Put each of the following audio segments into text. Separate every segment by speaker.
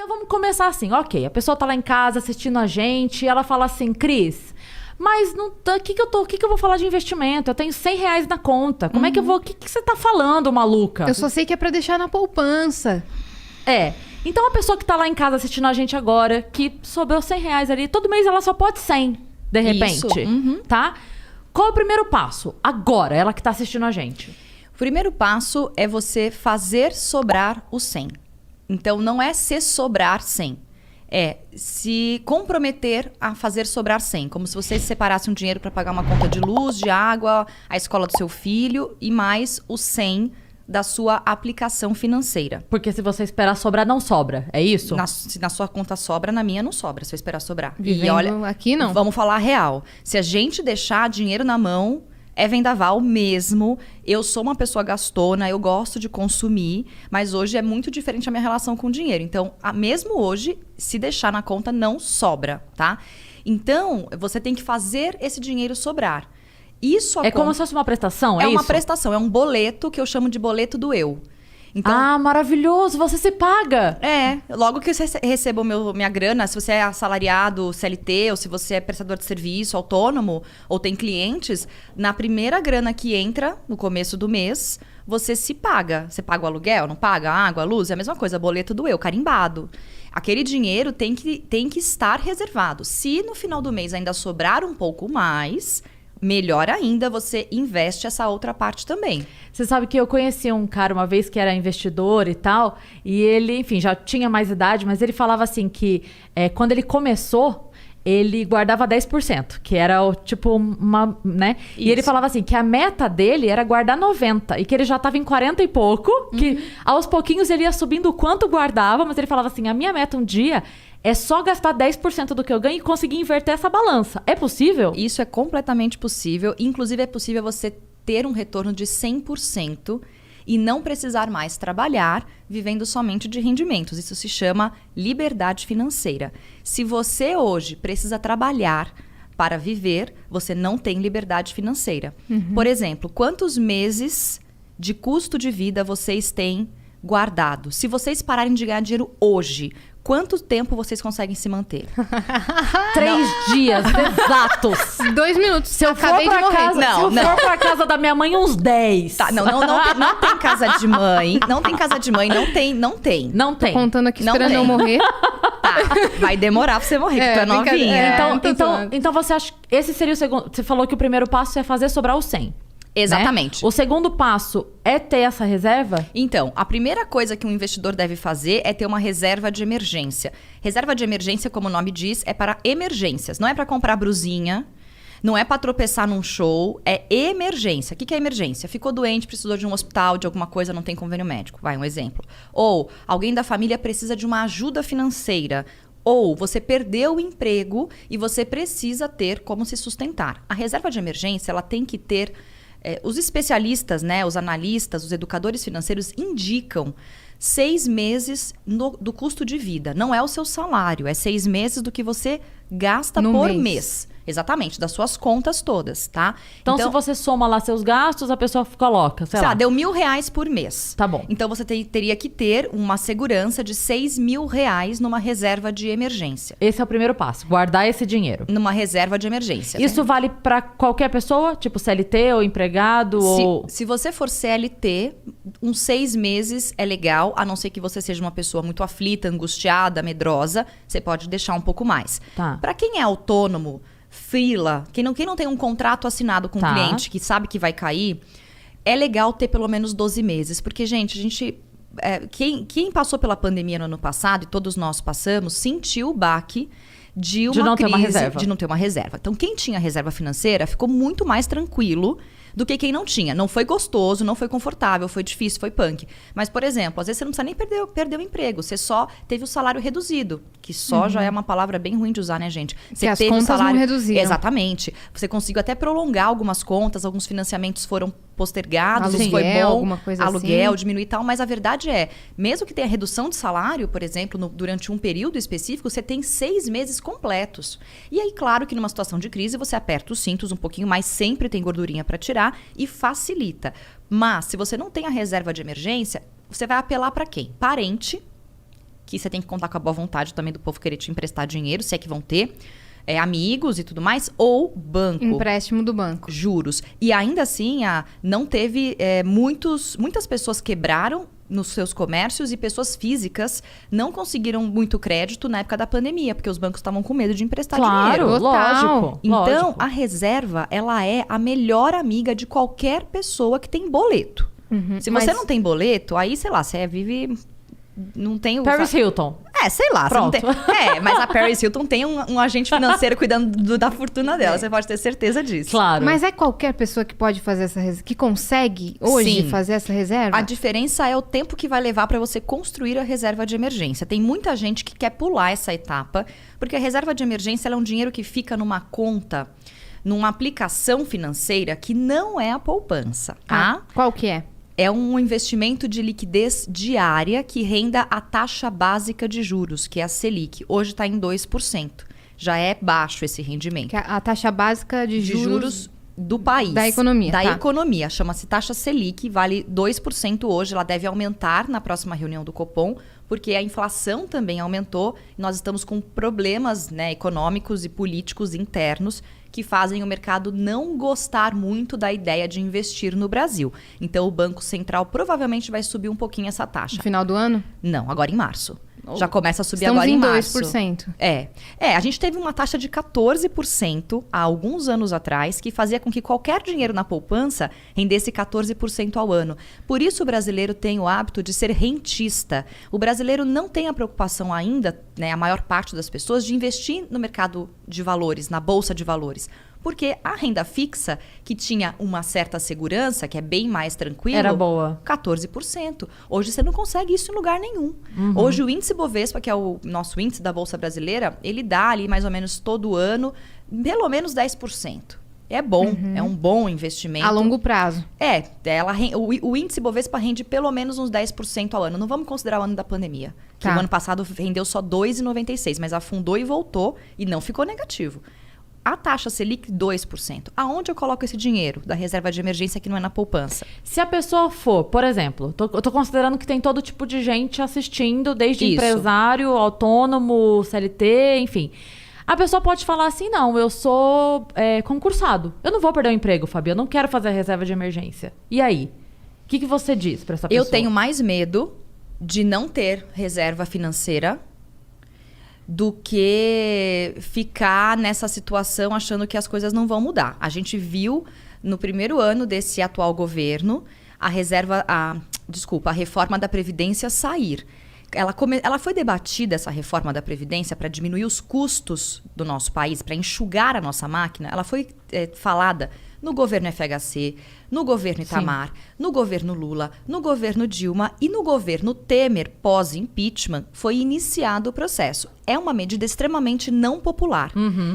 Speaker 1: Então vamos começar assim, ok, a pessoa tá lá em casa assistindo a gente, ela fala assim, Cris, mas o que que eu vou falar de investimento? Eu tenho R$100 na conta, como é que eu vou, o que você tá falando, maluca?
Speaker 2: Eu só sei que é pra deixar na poupança.
Speaker 1: Então a pessoa que tá lá em casa assistindo a gente agora, que sobrou R$100 ali, todo mês ela só pode 100, de repente, tá? Qual é o primeiro passo? Agora, ela que tá assistindo a gente.
Speaker 3: O primeiro passo é você fazer sobrar o 100. Então, não é se sobrar 100. É se comprometer a fazer sobrar 100. Como se você separasse um dinheiro para pagar uma conta de luz, de água, a escola do seu filho e mais o 100 da sua aplicação financeira.
Speaker 1: Porque se você esperar sobrar, não sobra. É isso?
Speaker 3: Se na sua conta sobra, na minha não sobra, se eu esperar sobrar.
Speaker 2: Vivendo
Speaker 3: e olha,
Speaker 2: aqui não.
Speaker 3: Vamos falar a real. Se a gente deixar dinheiro na mão, é vendaval mesmo. Eu sou uma pessoa gastona, eu gosto de consumir, mas hoje é muito diferente a minha relação com o dinheiro. Então, mesmo hoje, se deixar na conta, não sobra, tá? Então, você tem que fazer esse dinheiro sobrar. Isso
Speaker 1: como se fosse uma prestação, é isso?
Speaker 3: É uma prestação, é um boleto que eu chamo de boleto do eu.
Speaker 1: Então, maravilhoso, você se paga.
Speaker 3: Logo que eu recebo minha grana, se você é assalariado, CLT, ou se você é prestador de serviço, autônomo, ou tem clientes, na primeira grana que entra, no começo do mês, você se paga. Você paga o aluguel, não paga? A água, a luz, é a mesma coisa, boleto do eu, carimbado. Aquele dinheiro tem que estar reservado. Se no final do mês ainda sobrar um pouco mais, melhor ainda, você investe essa outra parte também.
Speaker 1: Você sabe que eu conheci um cara uma vez que era investidor e tal, e ele, enfim, já tinha mais idade, mas ele falava assim que quando ele começou, ele guardava 10%, que era tipo uma, né? Isso. E ele falava assim, que a meta dele era guardar 90%, e que ele já estava em 40 e pouco, que aos pouquinhos ele ia subindo o quanto guardava, mas ele falava assim, a minha meta um dia é só gastar 10% do que eu ganho e conseguir inverter essa balança. É possível?
Speaker 3: Isso é completamente possível. Inclusive, é possível você ter um retorno de 100% e não precisar mais trabalhar vivendo somente de rendimentos. Isso se chama liberdade financeira. Se você hoje precisa trabalhar para viver, você não tem liberdade financeira. Por exemplo, quantos meses de custo de vida vocês têm guardado? Se vocês pararem de ganhar dinheiro hoje, quanto tempo vocês conseguem se manter?
Speaker 1: 3 dias exatos.
Speaker 2: 2 minutos.
Speaker 1: Se eu for pra casa, for pra casa da minha mãe, uns 10.
Speaker 3: Tá, não tem casa de mãe. Não tem casa de mãe, não tem.
Speaker 1: Não tem.
Speaker 2: Tô contando aqui esperando eu morrer.
Speaker 3: Tá, vai demorar pra você morrer, porque tu é novinha.
Speaker 1: Então você acha que esse seria o segundo... Você falou que o primeiro passo é fazer sobrar o 100.
Speaker 3: Exatamente.
Speaker 1: Né? O segundo passo é ter essa reserva?
Speaker 3: Então, a primeira coisa que um investidor deve fazer é ter uma reserva de emergência. Reserva de emergência, como o nome diz, é para emergências. Não é para comprar brusinha, não é para tropeçar num show, é emergência. O que é emergência? Ficou doente, precisou de um hospital, de alguma coisa, não tem convênio médico. Vai, um exemplo. Ou alguém da família precisa de uma ajuda financeira. Ou você perdeu o emprego e você precisa ter como se sustentar. A reserva de emergência, ela tem que ter... os especialistas, né, os analistas, os educadores financeiros indicam 6 meses do custo de vida. Não é o seu salário, é 6 meses do que você gasta por mês. Exatamente, das suas contas todas, tá?
Speaker 1: Então, se você soma lá seus gastos, a pessoa coloca, sei lá.
Speaker 3: Deu R$1.000 por mês.
Speaker 1: Tá bom.
Speaker 3: Então, você teria que ter uma segurança de R$6.000 numa reserva de emergência.
Speaker 1: Esse é o primeiro passo, guardar esse dinheiro.
Speaker 3: Numa reserva de emergência.
Speaker 1: Isso vale pra qualquer pessoa? Tipo CLT ou empregado?
Speaker 3: Se você for CLT, uns 6 meses é legal, a não ser que você seja uma pessoa muito aflita, angustiada, medrosa, você pode deixar um pouco mais.
Speaker 1: Tá.
Speaker 3: Pra quem é autônomo, freela, quem não tem um contrato assinado com o cliente, que sabe que vai cair, é legal ter pelo menos 12 meses. Porque, gente, quem passou pela pandemia no ano passado, e todos nós passamos, sentiu o baque de uma crise, de não ter uma reserva. Então, quem tinha reserva financeira ficou muito mais tranquilo do que quem não tinha. Não foi gostoso, não foi confortável, foi difícil, foi punk. Mas, por exemplo, às vezes você não precisa nem perder o emprego. Você só teve o salário reduzido. Que só já é uma palavra bem ruim de usar, né, gente? Você
Speaker 2: que
Speaker 3: teve
Speaker 2: as contas não reduziram.
Speaker 3: Exatamente. Você conseguiu até prolongar algumas contas, alguns financiamentos foram postergados,
Speaker 2: aluguel,
Speaker 3: isso foi bom.
Speaker 2: Alguma coisa
Speaker 3: aluguel,
Speaker 2: assim.
Speaker 3: diminuir e tal. Mas a verdade é, mesmo que tenha redução de salário, por exemplo, durante um período específico, você tem 6 meses completos. E aí, claro que numa situação de crise, você aperta os cintos um pouquinho mais, sempre tem gordurinha para tirar e facilita. Mas, se você não tem a reserva de emergência, você vai apelar para quem? Parente, que você tem que contar com a boa vontade também do povo querer te emprestar dinheiro, se é que vão ter, amigos e tudo mais, ou banco.
Speaker 2: Empréstimo do banco.
Speaker 3: Juros. E ainda assim, não teve... muitas pessoas quebraram nos seus comércios e pessoas físicas não conseguiram muito crédito na época da pandemia, porque os bancos estavam com medo de emprestar dinheiro.
Speaker 1: Claro, lógico.
Speaker 3: Então,
Speaker 1: lógico.
Speaker 3: a reserva, ela é a melhor amiga de qualquer pessoa que tem boleto. Se você não tem boleto, aí, sei lá, você vive... Não tem o...
Speaker 1: Paris Hilton.
Speaker 3: Sei lá.
Speaker 1: Pronto.
Speaker 3: Você não tem... mas a Paris Hilton tem um agente financeiro cuidando da fortuna dela. Você pode ter certeza disso.
Speaker 1: Claro.
Speaker 2: Mas é qualquer pessoa que pode fazer essa reserva, que consegue hoje
Speaker 3: Sim.
Speaker 2: fazer essa reserva?
Speaker 3: A diferença é o tempo que vai levar para você construir a reserva de emergência. Tem muita gente que quer pular essa etapa, porque a reserva de emergência ela é um dinheiro que fica numa conta, numa aplicação financeira que não é a poupança, tá?
Speaker 2: Qual que é?
Speaker 3: É um investimento de liquidez diária que renda a taxa básica de juros, que é a Selic. Hoje está em 2%. Já é baixo esse rendimento.
Speaker 2: Que é a taxa básica de juros
Speaker 3: do país.
Speaker 2: da economia.
Speaker 3: Da
Speaker 2: tá.
Speaker 3: economia. Chama-se taxa Selic, vale 2% hoje. Ela deve aumentar na próxima reunião do Copom, porque a inflação também aumentou. Nós estamos com problemas, né, econômicos e políticos internos que fazem o mercado não gostar muito da ideia de investir no Brasil. Então, o Banco Central provavelmente vai subir um pouquinho essa taxa.
Speaker 2: No final do ano?
Speaker 3: Não, agora em março. Já começa a subir
Speaker 2: Estamos
Speaker 3: agora em
Speaker 2: em
Speaker 3: março.
Speaker 2: 2%.
Speaker 3: A gente teve uma taxa de 14% há alguns anos atrás, que fazia com que qualquer dinheiro na poupança rendesse 14% ao ano. Por isso o brasileiro tem o hábito de ser rentista. O brasileiro não tem a preocupação ainda, né, a maior parte das pessoas, de investir no mercado de valores, na bolsa de valores. Porque a renda fixa, que tinha uma certa segurança, que é bem mais tranquilo...
Speaker 1: Era boa.
Speaker 3: 14%. Hoje você não consegue isso em lugar nenhum. Hoje o índice Bovespa, que é o nosso índice da Bolsa Brasileira, ele dá ali mais ou menos todo ano, pelo menos 10%. É bom, é um bom investimento.
Speaker 2: A longo prazo.
Speaker 3: O índice Bovespa rende pelo menos uns 10% ao ano. Não vamos considerar o ano da pandemia. Que
Speaker 2: Tá.
Speaker 3: o ano passado rendeu só 2,96%, mas afundou e voltou e não ficou negativo. A taxa Selic, 2%. Aonde eu coloco esse dinheiro da reserva de emergência que não é na poupança?
Speaker 1: Se a pessoa for, por exemplo, eu tô considerando que tem todo tipo de gente assistindo, desde
Speaker 3: Isso.
Speaker 1: empresário, autônomo, CLT, enfim. A pessoa pode falar assim, não, eu sou concursado. Eu não vou perder o emprego, Fabi, eu não quero fazer a reserva de emergência. E aí? O que você diz pra essa pessoa?
Speaker 3: Eu tenho mais medo de não ter reserva financeira do que ficar nessa situação achando que as coisas não vão mudar. A gente viu no primeiro ano desse atual governo a reforma da Previdência sair. Ela foi debatida, essa reforma da Previdência, para diminuir os custos do nosso país, para enxugar a nossa máquina. Ela foi falada no governo FHC, no governo Itamar, no governo Lula, no governo Dilma e no governo Temer, pós-impeachment, foi iniciado o processo. É uma medida extremamente não popular.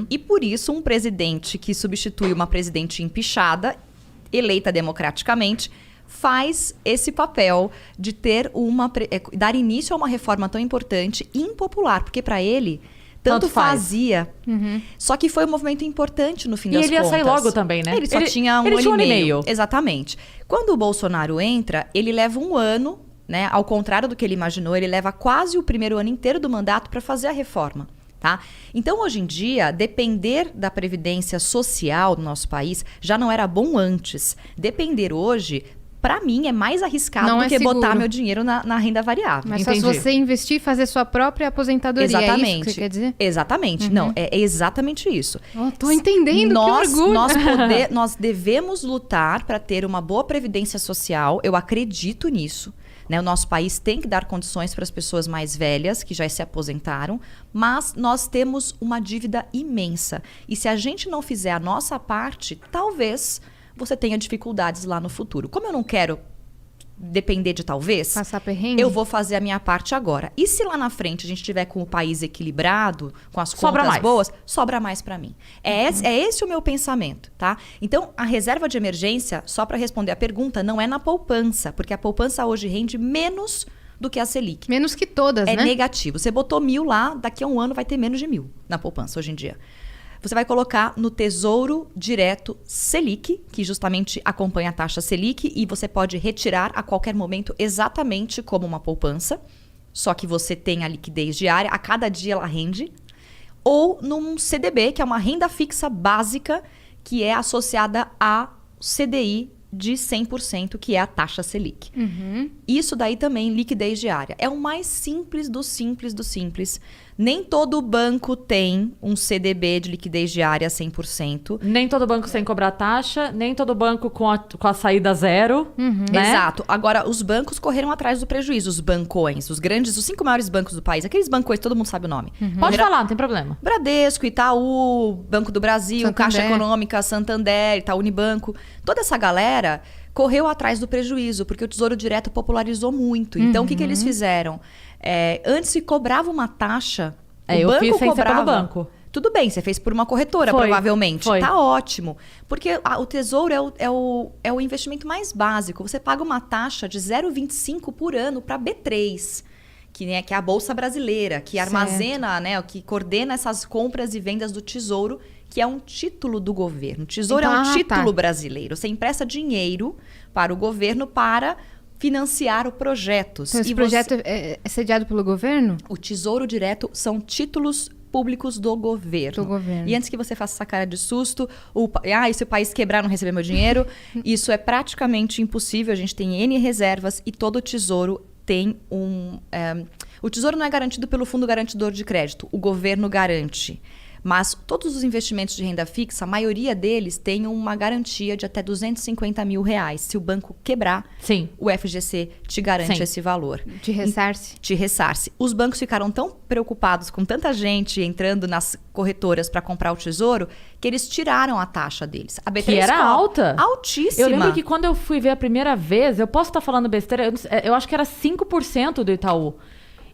Speaker 3: E por isso, um presidente que substitui uma presidente empichada, eleita democraticamente, faz esse papel de ter dar início a uma reforma tão importante e impopular, porque para ele tanto fazia. Só que foi um movimento importante no fim das contas.
Speaker 1: E ele ia sair logo também, né?
Speaker 3: Ele só tinha um ano e meio. Exatamente. Quando o Bolsonaro entra, ele leva um ano, né? Ao contrário do que ele imaginou, ele leva quase o primeiro ano inteiro do mandato para fazer a reforma. Tá? Então, hoje em dia, depender da previdência social do nosso país já não era bom antes. Depender hoje, para mim, é mais arriscado do que botar meu dinheiro na renda variável.
Speaker 2: Mas só se você investir e fazer sua própria aposentadoria.
Speaker 3: Exatamente.
Speaker 2: É isso que você quer dizer?
Speaker 3: Exatamente. Não, é exatamente isso.
Speaker 2: Tô entendendo, que orgulho.
Speaker 3: Nós devemos lutar para ter uma boa previdência social. Eu acredito nisso. Né? O nosso país tem que dar condições para as pessoas mais velhas que já se aposentaram, mas nós temos uma dívida imensa. E se a gente não fizer a nossa parte, talvez você tenha dificuldades lá no futuro. Como eu não quero depender de talvez,
Speaker 2: passar perrengue,
Speaker 3: eu vou fazer a minha parte agora. E se lá na frente a gente tiver com o país equilibrado, com as
Speaker 1: Sobra
Speaker 3: contas
Speaker 1: mais.
Speaker 3: boas, sobra mais para mim. É esse o meu pensamento, tá? Então, a reserva de emergência, só para responder a pergunta, não é na poupança, porque a poupança hoje rende menos do que a Selic.
Speaker 2: menos que todas,
Speaker 3: É
Speaker 2: né?
Speaker 3: negativo. Você botou 1.000 lá, daqui a um ano vai ter menos de 1.000 na poupança hoje em dia. Você vai colocar no Tesouro Direto Selic, que justamente acompanha a taxa Selic, e você pode retirar a qualquer momento exatamente como uma poupança. só que você tem a liquidez diária, a cada dia ela rende, ou num CDB, que é uma renda fixa básica, que é associada a CDI de 100%, que é a taxa Selic. Isso daí também, liquidez diária. É o mais simples do simples do simples. Nem todo banco tem um CDB de liquidez diária 100%.
Speaker 1: Nem todo banco sem cobrar taxa, nem todo banco com a saída zero. Né?
Speaker 3: Exato. Agora, os bancos correram atrás do prejuízo. Os bancões, os 5 maiores bancos do país. Aqueles bancões, todo mundo sabe o nome.
Speaker 1: Pode falar, não tem problema.
Speaker 3: Bradesco, Itaú, Banco do Brasil,
Speaker 2: Santander.
Speaker 3: Caixa Econômica, Santander, Itaú Unibanco. Toda essa galera correu atrás do prejuízo, porque o Tesouro Direto popularizou muito. Então, o que eles fizeram? Antes se cobrava uma taxa,
Speaker 1: eu fiz sem ser pelo banco.
Speaker 3: Tudo bem, você fez por uma corretora,
Speaker 1: Foi,
Speaker 3: provavelmente.
Speaker 1: foi.
Speaker 3: Tá ótimo. Porque o Tesouro é o investimento mais básico. Você paga uma taxa de 0,25 por ano para B3, que é a Bolsa Brasileira, que armazena, né, que coordena essas compras e vendas do Tesouro, que é um título do governo. O Tesouro
Speaker 2: Então,
Speaker 3: é um título brasileiro. Você empresta dinheiro para o governo para financiar projetos.
Speaker 2: Então, esse
Speaker 3: E
Speaker 2: projeto é sediado pelo governo?
Speaker 3: O Tesouro Direto são títulos públicos do governo.
Speaker 2: Do governo.
Speaker 3: E antes que você faça essa cara de susto, e se o país quebrar, não receber meu dinheiro, isso é praticamente impossível. A gente tem N reservas e todo o Tesouro tem o Tesouro não é garantido pelo Fundo Garantidor de Crédito. O governo garante. Mas todos os investimentos de renda fixa, a maioria deles tem uma garantia de até R$250 mil. Se o banco quebrar,
Speaker 1: Sim.
Speaker 3: o FGC te garante
Speaker 1: Sim.
Speaker 3: esse valor.
Speaker 2: De ressarce?
Speaker 3: Te ressarce. Os bancos ficaram tão preocupados com tanta gente entrando nas corretoras para comprar o Tesouro que eles tiraram a taxa deles. A B3
Speaker 1: Que era alta.
Speaker 3: Altíssima.
Speaker 1: Eu lembro que quando eu fui ver a primeira vez, eu posso estar falando besteira, eu acho que era 5% do Itaú.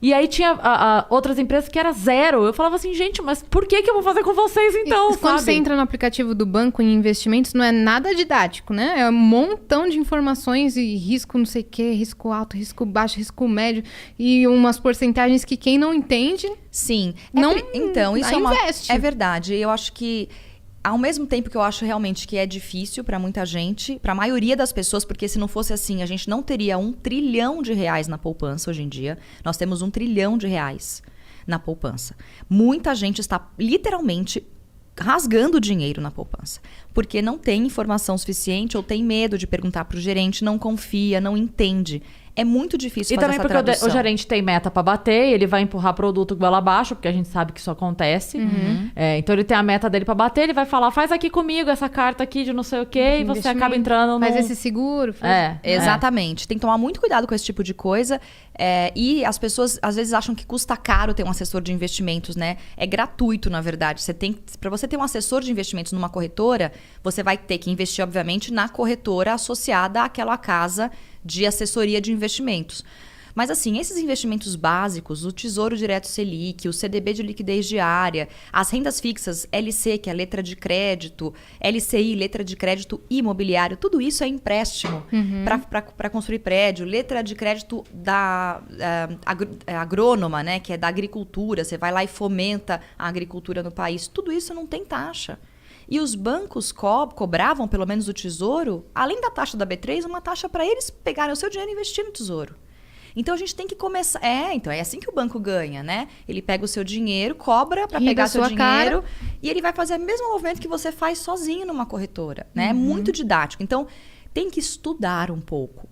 Speaker 1: E aí tinha outras empresas que era 0. Eu falava assim, gente, mas por que eu vou fazer com vocês então,
Speaker 2: Quando
Speaker 1: sabe?
Speaker 2: você entra no aplicativo do banco em investimentos, não é nada didático, né? É um montão de informações e risco não sei o quê, risco alto, risco baixo, risco médio e umas porcentagens que quem não entende...
Speaker 3: Sim.
Speaker 2: Não
Speaker 3: isso
Speaker 2: investe.
Speaker 3: é verdade. Eu acho que, ao mesmo tempo que eu acho realmente que é difícil para muita gente, para a maioria das pessoas, porque se não fosse assim, a gente não teria R$1 trilhão na poupança hoje em dia. Nós temos R$1 trilhão na poupança. Muita gente está literalmente rasgando dinheiro na poupança, porque não tem informação suficiente ou tem medo de perguntar para o gerente, não confia, não entende. É muito difícil
Speaker 1: E
Speaker 3: fazer
Speaker 1: também
Speaker 3: essa
Speaker 1: porque
Speaker 3: tradução.
Speaker 1: o gerente tem meta pra bater, ele vai empurrar produto goela abaixo, porque a gente sabe que isso acontece. Então ele tem a meta dele pra bater, ele vai falar, faz aqui comigo essa carta aqui de não sei o quê, e você acaba entrando no...
Speaker 2: Faz esse seguro.
Speaker 3: Exatamente. Tem que tomar muito cuidado com esse tipo de coisa. E as pessoas, às vezes, acham que custa caro ter um assessor de investimentos, né? É gratuito, na verdade. Para você ter um assessor de investimentos numa corretora, você vai ter que investir, obviamente, na corretora associada àquela casa de assessoria de investimentos. Mas assim, esses investimentos básicos, o Tesouro Direto Selic, o CDB de liquidez diária, as rendas fixas LC, que é letra de crédito, LCI, letra de crédito imobiliário, tudo isso é empréstimo para construir prédio, letra de crédito da agrônoma, né, que é da agricultura, você vai lá e fomenta a agricultura no país, tudo isso não tem taxa. E os bancos cobravam, pelo menos o Tesouro, além da taxa da B3, uma taxa para eles pegarem o seu dinheiro e investir no Tesouro. Então a gente tem que começar... Então é assim que o banco ganha, né? Ele pega o seu dinheiro, cobra para pegar seu dinheiro e ele vai fazer o mesmo movimento que você faz sozinho numa corretora, né? É muito didático. Então tem que estudar um pouco.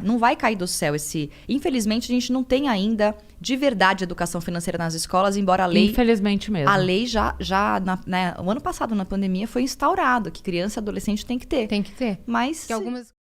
Speaker 3: Não vai cair do céu esse... Infelizmente a gente não tem ainda de verdade educação financeira nas escolas, embora a lei...
Speaker 1: Infelizmente mesmo.
Speaker 3: A lei o ano passado, na pandemia, foi instaurado que criança e adolescente tem que ter.
Speaker 2: Tem que ter.
Speaker 3: Mas...
Speaker 2: Que algumas